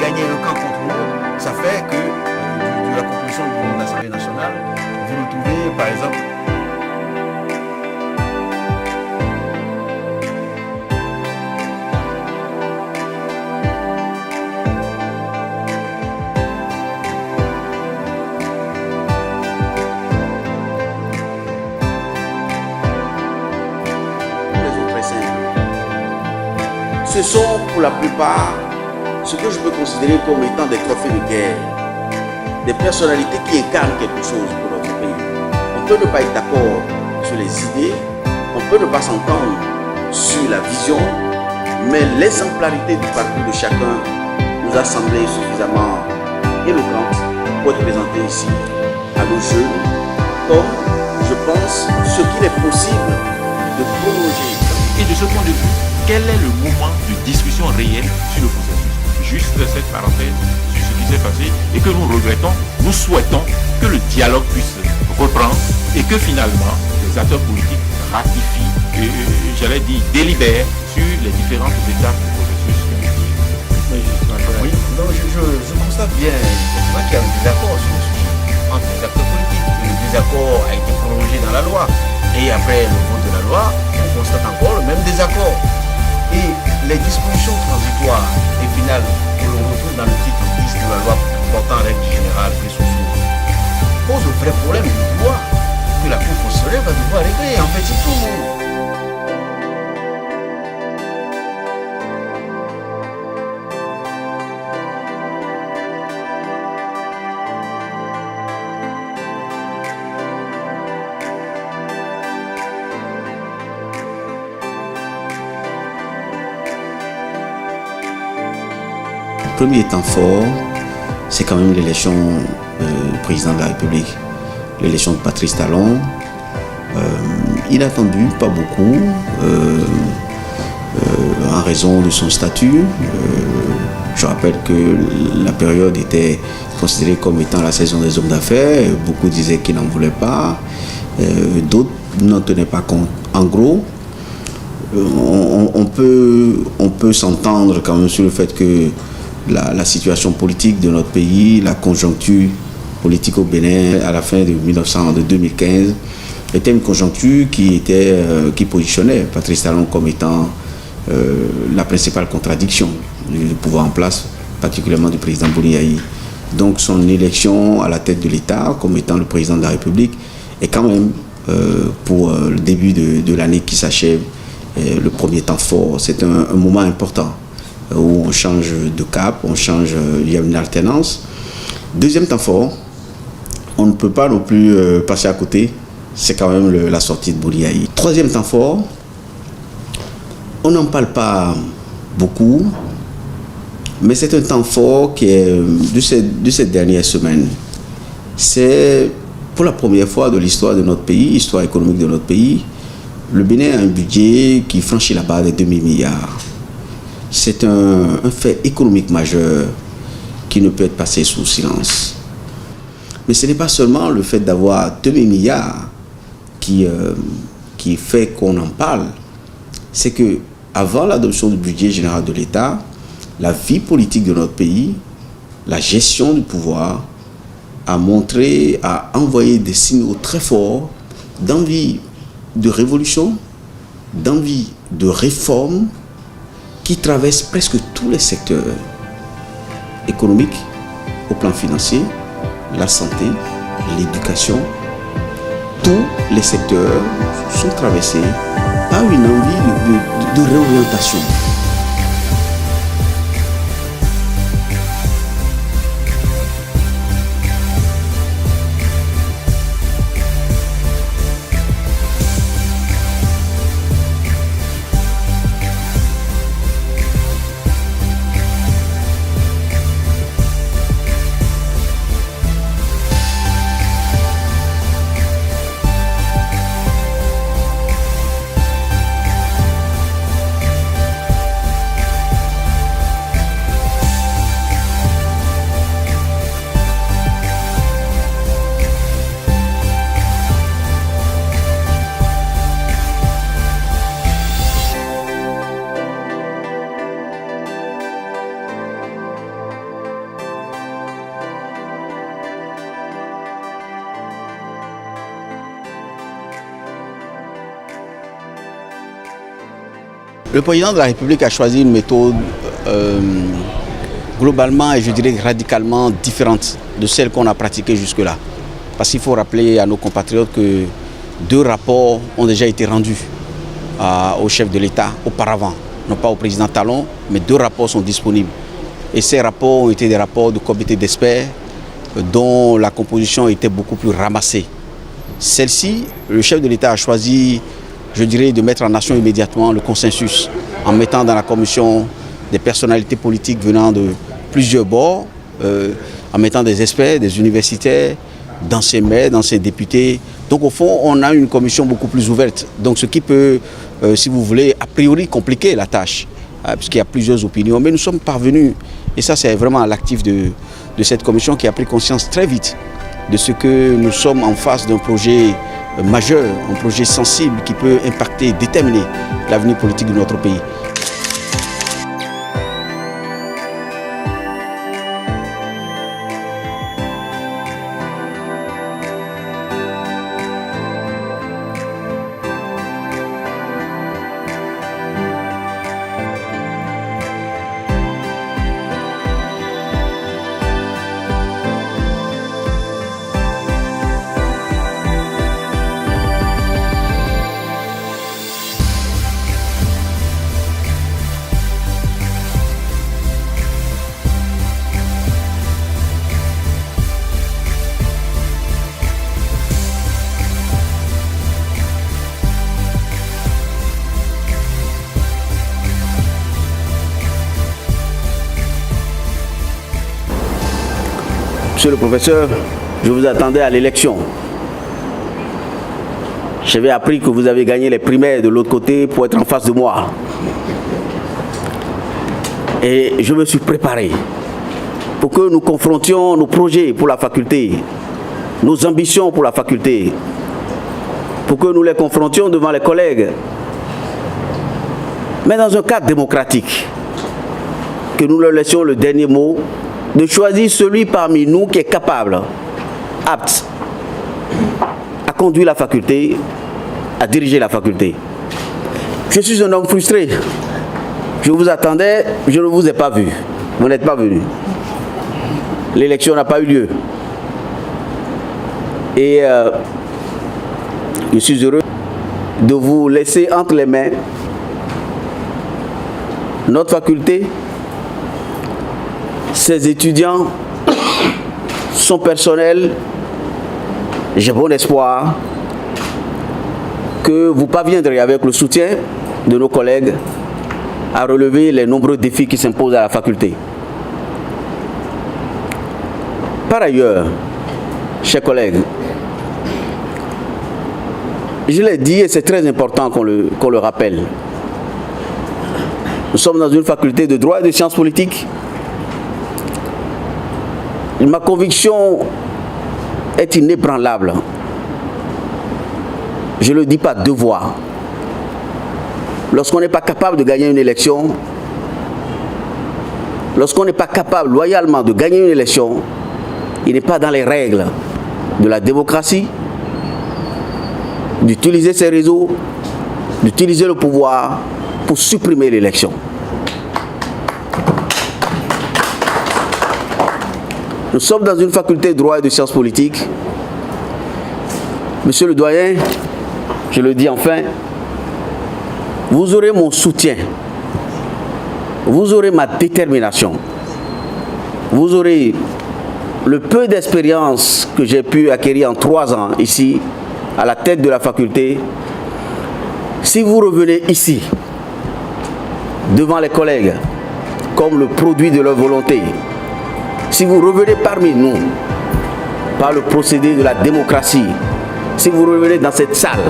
gagner le camp contre l'autre, ça fait que de la composition de l'Assemblée nationale, vous retrouvez par exemple ce sont pour la plupart ce que je peux considérer comme étant des trophées de guerre, des personnalités qui incarnent quelque chose pour notre pays. On peut ne pas être d'accord sur les idées, on peut ne pas s'entendre sur la vision, mais l'exemplarité du parcours de chacun nous a semblé suffisamment éloquente pour être présentée ici à nos jeunes, comme je pense ce qu'il est possible de prolonger. Et de ce point de vue, quel est le moment de discussion réelle sur le processus? Juste cette parenthèse sur ce qui s'est passé et que nous regrettons, nous souhaitons que le dialogue puisse reprendre et que finalement les acteurs politiques ratifient et, j'allais dire, délibèrent sur les différentes étapes du processus. Oui, donc je constate bien effectivement qu'il y a un désaccord sur le sujet entre les acteurs politiques. Le désaccord a été prolongé dans la loi et après le vote de la loi, on constate encore le même désaccord. Et les dispositions transitoires et finales que l'on retrouve dans le titre 10 de la loi portant règles générales et sociaux posent de vrais problèmes de droit que la Cour constitutionnelle va devoir régler en petit tour. Le premier temps fort, c'est quand même l'élection du président de la République, l'élection de Patrice Talon. Inattendu, pas beaucoup, en raison de son statut. Je rappelle que la période était considérée comme étant la saison des hommes d'affaires. Beaucoup disaient qu'ils n'en voulaient pas, d'autres n'en tenaient pas compte. En gros, on peut s'entendre quand même sur le fait que la situation politique de notre pays, la conjoncture politique au Bénin à la fin de 2015 était une conjoncture qui positionnait Patrice Talon comme étant la principale contradiction du pouvoir en place, particulièrement du président Boni. Donc son élection à la tête de l'État comme étant le président de la République est quand même pour le début de l'année qui s'achève le premier temps fort. C'est un moment important où on change de cap, il y a une alternance. Deuxième temps fort, on ne peut pas non plus passer à côté, c'est quand même la sortie de Boni. Troisième temps fort, on n'en parle pas beaucoup, mais c'est un temps fort qui est de cette dernière semaine. C'est pour la première fois de l'histoire de notre pays, histoire économique de notre pays, le Bénin a un budget qui franchit la barre des 2000 milliards. C'est un fait économique majeur qui ne peut être passé sous silence. Mais ce n'est pas seulement le fait d'avoir 2000 milliards qui fait qu'on en parle. C'est que avant l'adoption du budget général de l'État, la vie politique de notre pays, la gestion du pouvoir, a envoyé des signaux très forts d'envie de révolution, d'envie de réforme qui traversent presque tous les secteurs économiques, au plan financier, la santé, l'éducation. Tous les secteurs sont traversés par une envie de réorientation. Le président de la République a choisi une méthode globalement et je dirais radicalement différente de celle qu'on a pratiquée jusque-là. Parce qu'il faut rappeler à nos compatriotes que 2 rapports ont déjà été rendus au chef de l'État auparavant. Non pas au président Talon, mais 2 rapports sont disponibles. Et ces rapports ont été des rapports de comité d'experts dont la composition était beaucoup plus ramassée. Celle-ci, le chef de l'État a choisi, je dirais, de mettre en action immédiatement le consensus en mettant dans la commission des personnalités politiques venant de plusieurs bords, en mettant des experts, des universitaires, d'anciens maires, d'anciens députés. Donc au fond, on a une commission beaucoup plus ouverte. Donc ce qui peut, si vous voulez, a priori compliquer la tâche, puisqu'il y a plusieurs opinions. Mais nous sommes parvenus, et ça c'est vraiment à l'actif de cette commission qui a pris conscience très vite de ce que nous sommes en face d'un projet majeur, un projet sensible qui peut impacter et déterminer l'avenir politique de notre pays. Monsieur le professeur, je vous attendais à l'élection. J'avais appris que vous avez gagné les primaires de l'autre côté pour être en face de moi. Et je me suis préparé pour que nous confrontions nos projets pour la faculté, nos ambitions pour la faculté, pour que nous les confrontions devant les collègues, mais dans un cadre démocratique, que nous leur laissions le dernier mot, de choisir celui parmi nous qui est capable, apte à conduire la faculté, à diriger la faculté. Je suis un homme frustré. Je vous attendais, je ne vous ai pas vu. Vous n'êtes pas venu. L'élection n'a pas eu lieu. Et je suis heureux de vous laisser entre les mains notre faculté, ses étudiants, son personnel. J'ai bon espoir que vous parviendrez avec le soutien de nos collègues à relever les nombreux défis qui s'imposent à la faculté. Par ailleurs, chers collègues, je l'ai dit et c'est très important qu'on le rappelle. Nous sommes dans une faculté de droit et de sciences politiques. Ma conviction est inébranlable. Je ne le dis pas de voix. Lorsqu'on n'est pas capable de gagner une élection, lorsqu'on n'est pas capable loyalement de gagner une élection, il n'est pas dans les règles de la démocratie d'utiliser ces réseaux, d'utiliser le pouvoir pour supprimer l'élection. Nous sommes dans une faculté de droit et de sciences politiques. Monsieur le doyen, je le dis enfin, vous aurez mon soutien, vous aurez ma détermination, vous aurez le peu d'expérience que j'ai pu acquérir en 3 ans ici, à la tête de la faculté. Si vous revenez ici, devant les collègues, comme le produit de leur volonté, si vous revenez parmi nous, par le procédé de la démocratie, si vous revenez dans cette salle,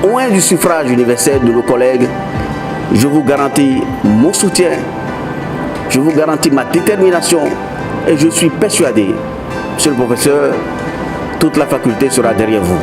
loin du suffrage universel de nos collègues, je vous garantis mon soutien, je vous garantis ma détermination et je suis persuadé, monsieur le professeur, toute la faculté sera derrière vous.